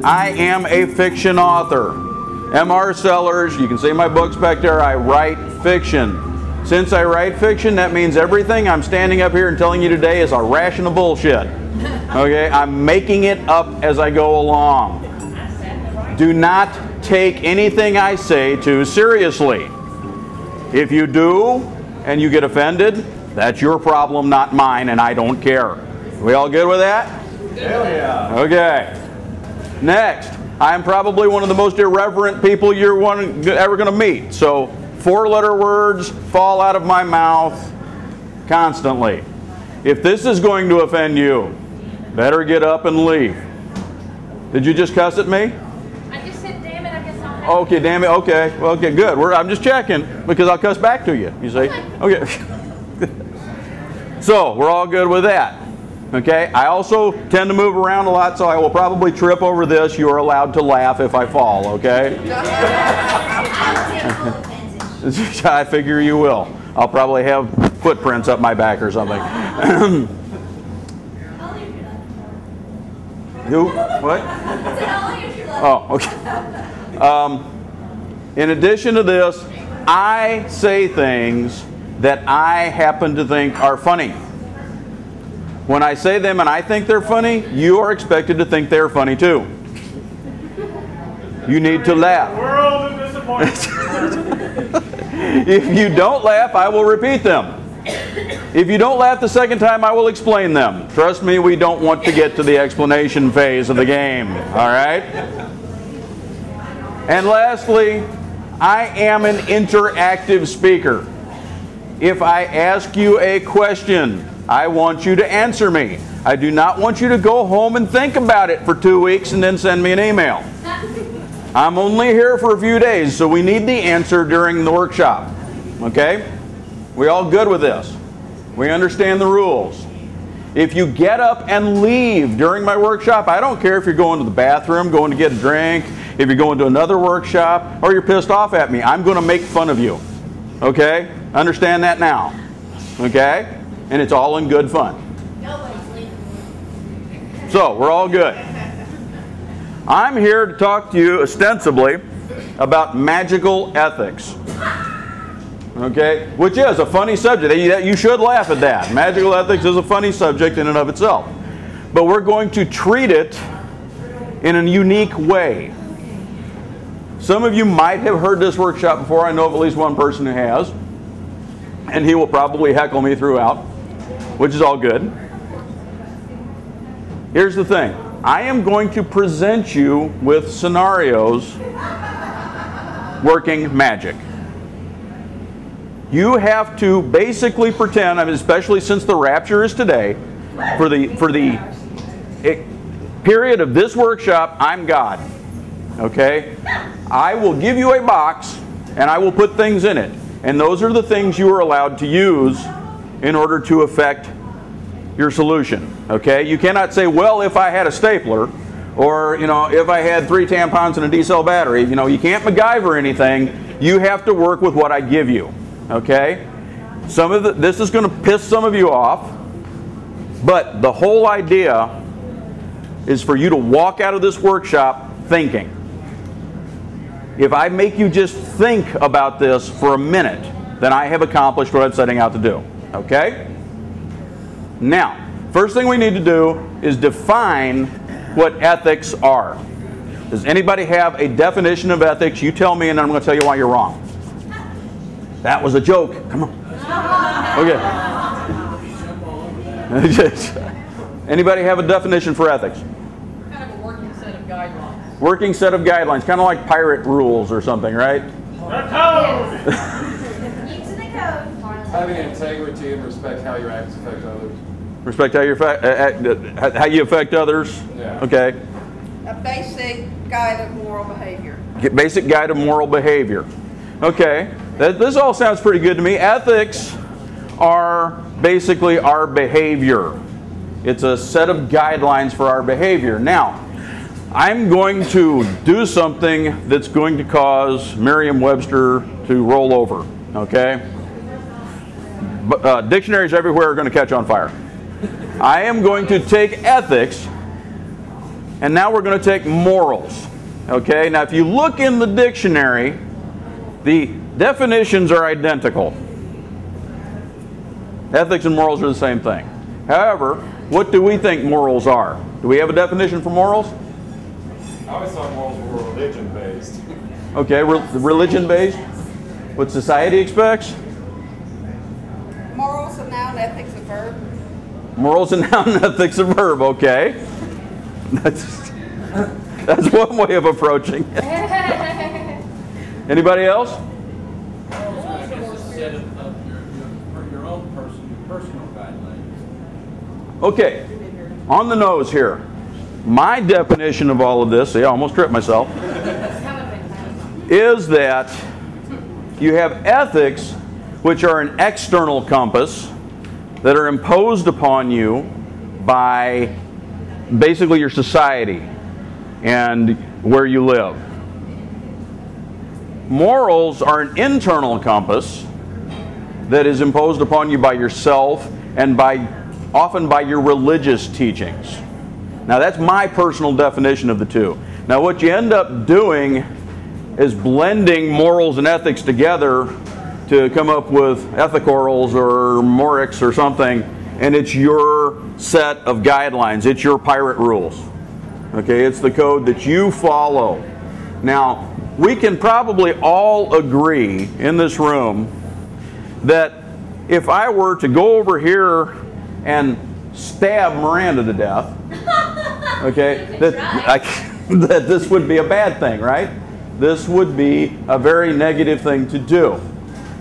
I am a fiction author. M.R. Sellars, you can see my books back there, I write fiction. Since I write fiction, that means everything I'm standing up here and telling you today is a ration of bullshit. Okay, I'm making it up as I go along. Do not take anything I say too seriously. If you do and you get offended, that's your problem, not mine, and I don't care. We all good with that? Hell yeah. Okay. Next, I'm probably one of the most irreverent people you're ever going to meet. So, 4-letter words fall out of my mouth constantly. If this is going to offend you, better get up and leave. Did you just cuss at me? I just said, damn it, I guess I'll have Okay, damn it, okay. Well, okay, good. I'm just checking because I'll cuss back to you, you see? Okay. So, we're all good with that. Okay, I also tend to move around a lot, so I will probably trip over this. You are allowed to laugh if I fall, okay? I figure you will. I'll probably have footprints up my back or something. Who? What? Oh, okay. In addition to this, I say things that I happen to think are funny. When I say them and I think they're funny, you are expected to think they're funny too. You need to laugh. World of disappointment. If you don't laugh, I will repeat them. If you don't laugh the second time, I will explain them. Trust me, we don't want to get to the explanation phase of the game. All right? And lastly, I am an interactive speaker. If I ask you a question, I want you to answer me. I do not want you to go home and think about it for 2 weeks and then send me an email. I'm only here for a few days, so we need the answer during the workshop. Okay? We all good with this? We understand the rules. If you get up and leave during my workshop, I don't care if you're going to the bathroom, going to get a drink, if you're going to another workshop, or you're pissed off at me, I'm going to make fun of you. Okay? Understand that now. Okay? And it's all in good fun. So, we're all good. I'm here to talk to you ostensibly about magical ethics. Okay? Which is a funny subject. You should laugh at that. Magical ethics is a funny subject in and of itself. But we're going to treat it in a unique way. Some of you might have heard this workshop before. I know of at least one person who has. And he will probably heckle me throughout, which is all good. Here's the thing. I am going to present you with scenarios working magic. You have to basically pretend, I mean, especially since the rapture is today, for the period of this workshop, I'm God. Okay? I will give you a box and I will put things in it. And those are the things you are allowed to use in order to affect your solution. Okay? You cannot say, well, if I had a stapler, or, you know, if I had 3 tampons and a D-cell battery, you know, you can't MacGyver anything. You have to work with what I give you. Okay? This is going to piss some of you off, but the whole idea is for you to walk out of this workshop thinking. If I make you just think about this for a minute, then I have accomplished what I'm setting out to do. Okay? Now, first thing we need to do is define what ethics are. Does anybody have a definition of ethics? You tell me and then I'm going to tell you why you're wrong. That was a joke. Come on. Okay. Anybody have a definition for ethics? Kind of a working set of guidelines. Working set of guidelines, kind of like pirate rules or something, right? The code! Using the code. Having integrity and respect how your acts affect others. Respect how you affect others? Yeah. Okay. A basic guide of moral behavior. Basic guide of moral behavior. Okay. This all sounds pretty good to me. Ethics are basically our behavior. It's a set of guidelines for our behavior. Now, I'm going to do something that's going to cause Merriam-Webster to roll over. Okay? But, dictionaries everywhere are going to catch on fire. I am going to take ethics And now we're going to take morals. Okay, now if you look in the dictionary, the definitions are identical. Ethics and morals are the same thing. However, what do we think morals are? Do we have a definition for morals? I always thought morals were religion-based. Okay, religion-based? What society expects? Morals a noun, ethics a verb. Morals a noun, ethics a verb. Okay. That's one way of approaching it. Anybody else? I guess it's a set of your own personal guidelines. Okay, on the nose here. My definition of all of this, see, I almost tripped myself, is that you have ethics, which are an external compass that are imposed upon you by basically your society and where you live. Morals are an internal compass that is imposed upon you by yourself and often by your religious teachings. Now that's my personal definition of the two. Now what you end up doing is blending morals and ethics together to come up with ethicals or morics or something, and it's your set of guidelines. It's your pirate rules. Okay, it's the code that you follow. Now, we can probably all agree in this room that if I were to go over here and stab Miranda to death, okay, that this would be a bad thing, right? This would be a very negative thing to do.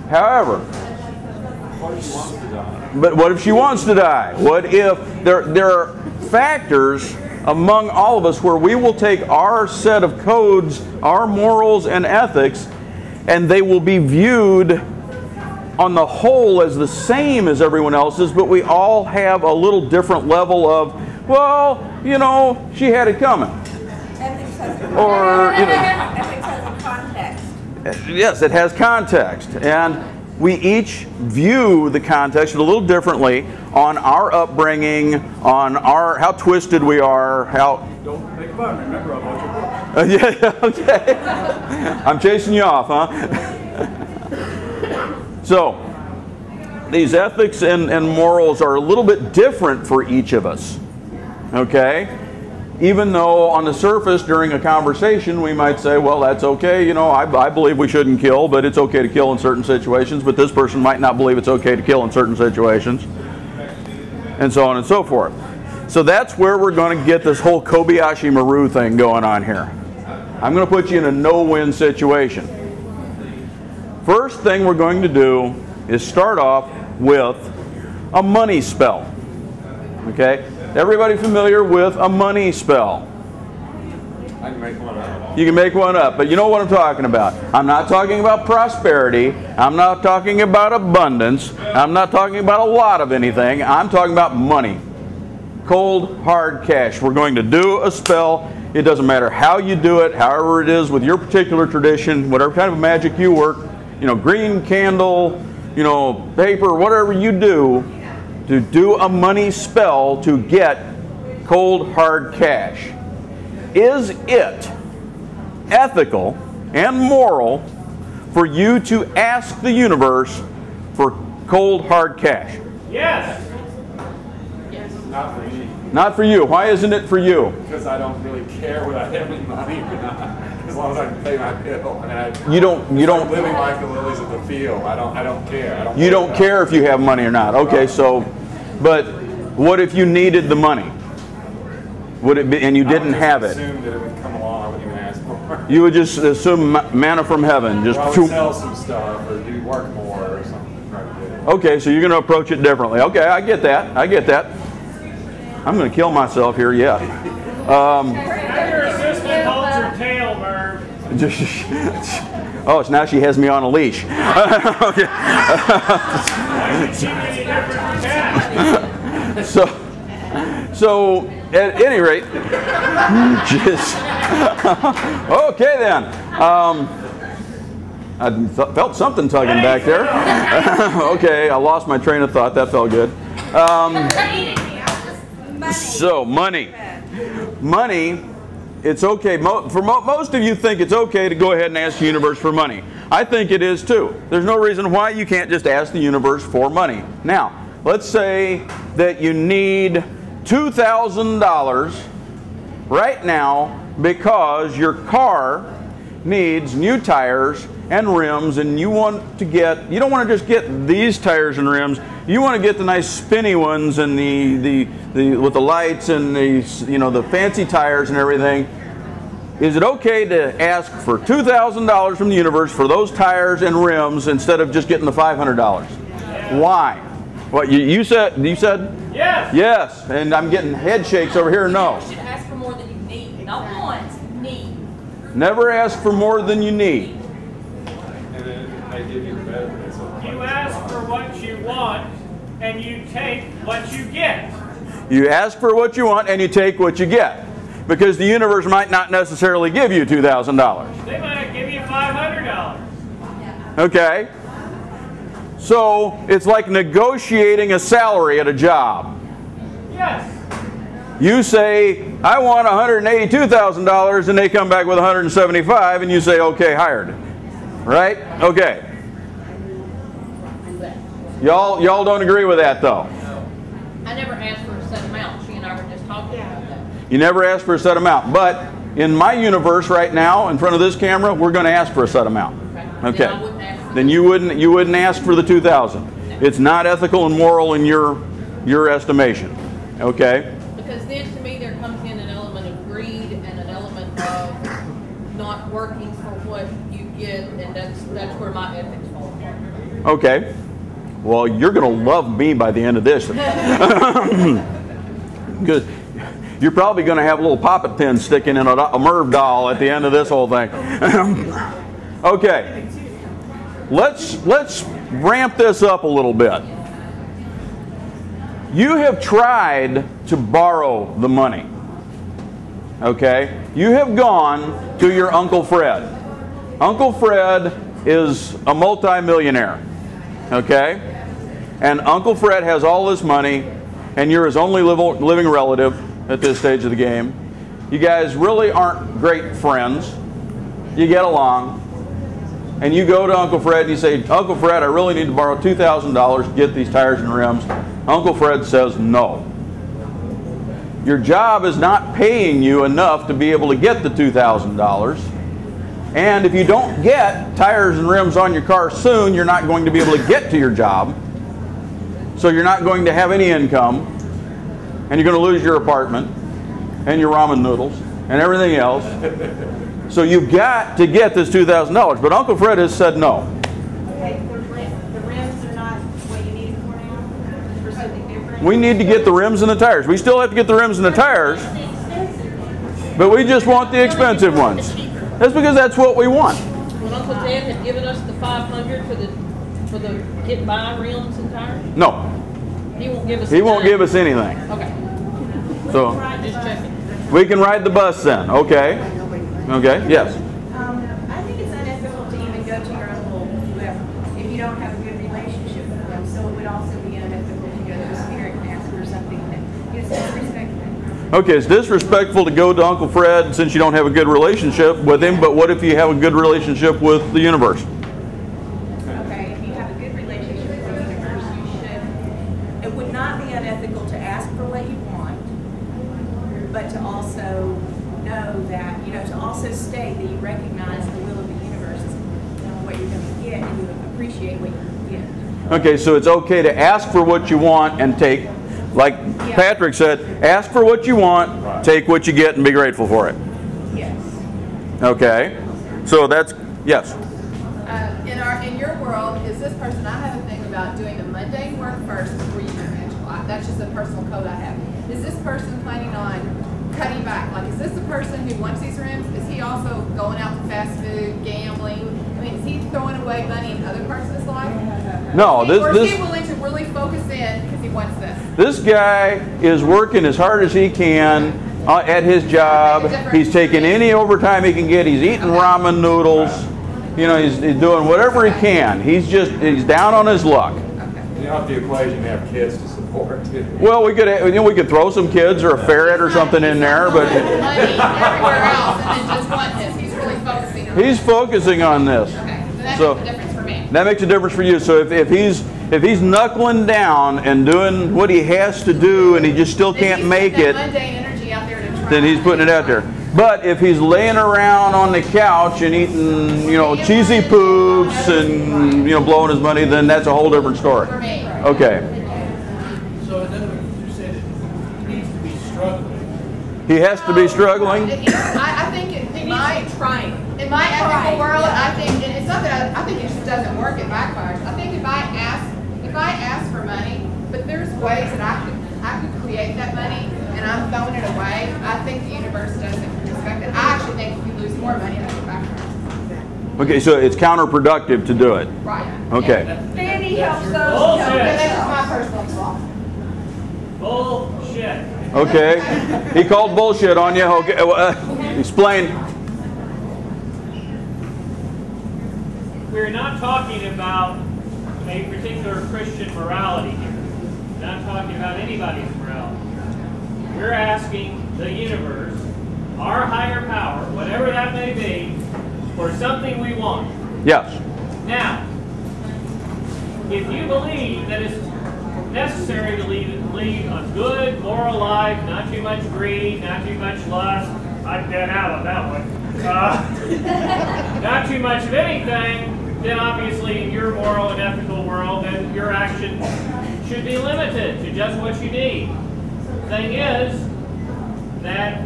However, What if she wants to die? but what if she wants to die? What if there are factors among all of us where we will take our set of codes, our morals and ethics, and they will be viewed on the whole as the same as everyone else's, but we all have a little different level of, well, you know, she had it coming. Ethics has a, Or, you know, ethics has a context. yes, it has context. And we each view the context a little differently on our upbringing, on how twisted we are, how... Don't make fun. Remember, I'll watch your book. Yeah, okay. I'm chasing you off, huh? So, these ethics and morals are a little bit different for each of us. Okay? Even though on the surface during a conversation we might say, well, that's okay, you know, I believe we shouldn't kill, but it's okay to kill in certain situations, but this person might not believe it's okay to kill in certain situations, and so on and so forth. So that's where we're going to get this whole Kobayashi Maru thing going on here. I'm going to put you in a no-win situation. First thing we're going to do is start off with a money spell. Okay? Everybody familiar with a money spell? I can make one up. You can make one up, but you know what I'm talking about. I'm not talking about prosperity. I'm not talking about abundance. I'm not talking about a lot of anything. I'm talking about money. Cold, hard cash. We're going to do a spell. It doesn't matter how you do it, however it is with your particular tradition, whatever kind of magic you work, you know, green candle, you know, paper, whatever you do, to do a money spell to get cold, hard cash. Is it ethical and moral for you to ask the universe for cold, hard cash? Yes. Not for me. Not for you. Why isn't it for you? Because I don't really care whether I have any money or not. As long as I can pay my bill. I mean, You don't living like the lilies of the field. I don't care. You don't care if you have money or not. Okay, so, but what if you needed the money? Would it be, and you didn't have it? I would just assume that it would come along. I wouldn't even ask for it. You would just assume manna from heaven. Just Or I would sell some stuff or do work more or something. Try to get it. okay, so you're going to approach it differently. Okay, I get that. I get that. I'm going to kill myself here. Yeah. Now your assistant holds your tail, Merv. Oh, so now she has me on a leash. Okay. Too many different cats. So at any rate, just okay then. I felt something tugging back there. Okay, I lost my train of thought. That felt good. So money. Money, it's okay. Most of you think it's okay to go ahead and ask the universe for money. I think it is too. There's no reason why you can't just ask the universe for money. Now, let's say that you need $2,000 right now because your car needs new tires and rims, and you don't want to just get these tires and rims. You want to get the nice spinny ones and the with the lights and the fancy tires and everything. Is it okay to ask for $2,000 from the universe for those tires and rims instead of just getting the $500? Why? What you said? You said yes. Yes, and I'm getting head shakes over here. No. You should ask for more than you need, not want, need. Never ask for more than you need. And then they give you the better. You ask for what you want, and you take what you get. You ask for what you want, and you take what you get. Because the universe might not necessarily give you $2,000. They might give you $500. Okay? So it's like negotiating a salary at a job. Yes. You say, I want $182,000, and they come back with $175,000, and you say, okay, hired. Right? Okay. Y'all don't agree with that, though. I never asked for a set amount. She and I were just talking about that. You never ask for a set amount. But in my universe right now, in front of this camera, we're going to ask for a set amount. Okay. Then I wouldn't ask for Then you wouldn't ask for the $2,000. It's not ethical and moral in your estimation. Okay? Because then to me there comes in an element of greed and an element of not working for what you get, and that's where my ethics fall apart. Okay. Well, you're going to love me by the end of this. Because you're probably going to have a little poppet pin sticking in a Merv doll at the end of this whole thing. Okay. Let's ramp this up a little bit. You have tried to borrow the money. Okay? You have gone to your Uncle Fred. Uncle Fred is a multi-millionaire. Okay? And Uncle Fred has all this money, and you're his only living relative at this stage of the game. You guys really aren't great friends. You get along. And you go to Uncle Fred and you say, Uncle Fred, I really need to borrow $2,000 to get these tires and rims. Uncle Fred says no. Your job is not paying you enough to be able to get the $2,000. And if you don't get tires and rims on your car soon, you're not going to be able to get to your job. So you're not going to have any income. And you're going to lose your apartment and your ramen noodles and everything else. So you've got to get this $2,000. But Uncle Fred has said no. Okay, the rims are not what you need for now? For something different? We need to get the rims and the tires. We still have to get the rims and the tires. But we just want the expensive ones. That's because that's what we want. When Uncle Ted had given us the $500 for the get by rims and tires? No. He won't give us He won't give us anything. Okay. So Just checking. we can ride the bus then. Okay. Okay. Yes. I think it's unethical to even go to your uncle if you don't have a good relationship with them. So it would also be unethical to go to a spirit and ask for something that is disrespectful. Okay, it's disrespectful to go to Uncle Fred since you don't have a good relationship with him, but what if you have a good relationship with the universe? Okay, if you have a good relationship with the universe, you should. It would not be unethical to ask for what you want, but to also know that, to also state that you recognize the will of the universe is what you're going to get, and you appreciate what you get. Okay, so it's okay to ask for what you want and take, like Patrick said, ask for what you want, take what you get, and be grateful for it. Yes. Okay, so that's, yes. In your world, is this person, I have a thing about doing the mundane work first before you do magical. That's just a personal code I have. Is this person planning on cutting back? Like, is this the person who wants these rims? Is he also going out to fast food, gambling? I mean, is he throwing away money in other parts of his life? No, Or is he willing to really focus in because he wants this? This guy is working as hard as he can at his job. He's taking any overtime he can get. He's eating ramen noodles. He's doing whatever he can. He's down on his luck. You know, the equation, you have kids to support too. Well, we could throw some kids or a ferret or something in there, but money everywhere else, and then just want this. He's really focusing on. he's focusing on this. Okay, So so that makes a difference for me. that makes a difference for you. So if he's knuckling down and doing what he has to do, and he just still can't make it, Mundane energy out there to try. then he's putting it out there. But if he's laying around on the couch and eating, cheesy poops and, blowing his money, then that's a whole different story. For me. Okay. So in other words, you're saying that he needs to be struggling. He has to be struggling? I think in my ethical world, I think, and it's not that I think it just doesn't work, it backfires. I think if I ask for money, but there's ways that I could create that money and I'm throwing it away, I think the universe doesn't respect it. I actually think if you lose more money, that would backfire. Okay, so it's counterproductive to do it. Right. Okay. Danny helps those. Bullshit. That's just my personal thought. Bullshit. Okay. He called bullshit on you. Okay. Explain. We're not talking about a particular Christian morality here. We're not talking about anybody's morality. We're asking the universe, our higher power, whatever that may be, for something we want. Yes. Now, if you believe that it's necessary to lead a good, moral life, not too much greed, not too much lust, I'd get out on that one. Not too much of anything, then obviously in your moral and ethical world, then your action should be limited to just what you need. The thing is that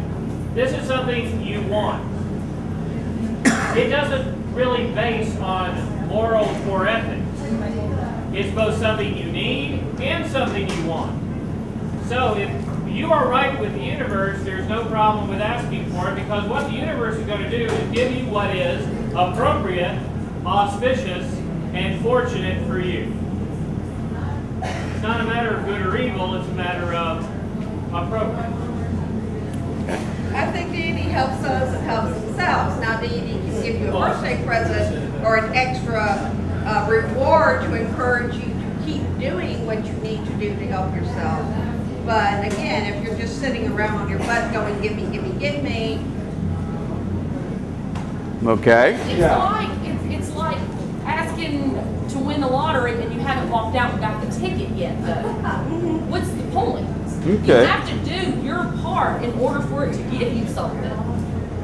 this is something you want. It doesn't really base on morals or ethics. It's both something you need and something you want. So if you are right with the universe, there's no problem with asking for it, because what the universe is going to do is give you what is appropriate, auspicious, and fortunate for you. It's not a matter of good or evil, it's a matter of appropriate. I think deity helps us and helps themselves. Now deity can give you a birthday present or an extra reward to encourage you to keep doing what you need to do to help yourself. But again, if you're just sitting around on your butt going, give me, give me, give me. Okay. It's like asking to win the lottery and you haven't walked out and got the ticket yet, though. What's the point? Okay. You have to do your part in order for it to give you something.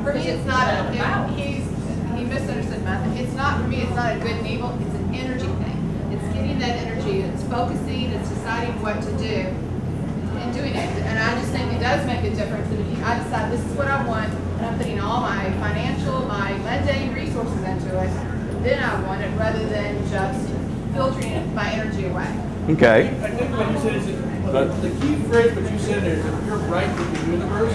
For me, it's not he misunderstood method. It's not, for me, it's not a good and evil, it's an energy thing. It's getting that energy, it's focusing, it's deciding what to do and doing it. And I just think it does make a difference that if I decide this is what I want and I'm putting all my financial, my mundane resources into it, then I want it rather than just filtering my energy away. Okay. I think what you said is that the key phrase what you said is if you're right with the universe,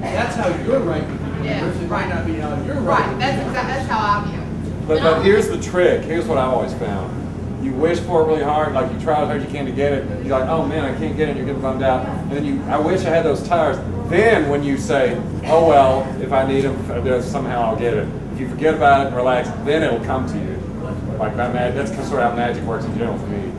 that's how you're right with the universe. It might not be how you're right. Right, that's how I view it. But here's the trick. Here's what I've always found. You wish for it really hard, like you try as hard as you can to get it. You're like, oh man, I can't get it. You're getting bummed out. And then I wish I had those tires. Then when you say, oh well, if I need them, somehow I'll get it. If you forget about it and relax, then it'll come to you. Like that's sort of how magic works in general for me.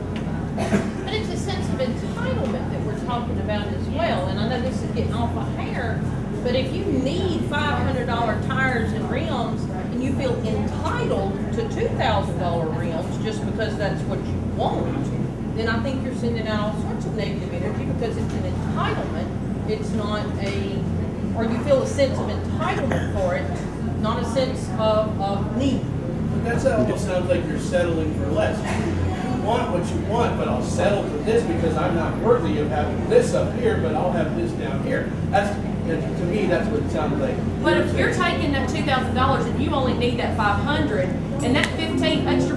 But it's a sense of entitlement that we're talking about as well. And I know this is getting off my hair, but if you need $500 tires and rims and you feel entitled to $2,000 rims just because that's what you want, then I think you're sending out all sorts of negative energy because it's an entitlement. It's not or you feel a sense of entitlement for it, not a sense of need. But that's almost sounds like you're settling for less. You want what you want, but I'll settle for this because I'm not worthy of having this up here, but I'll have this down here. To me, that's what it sounds like. But if you're taking that $2,000 and you only need that $500, and that 15 extra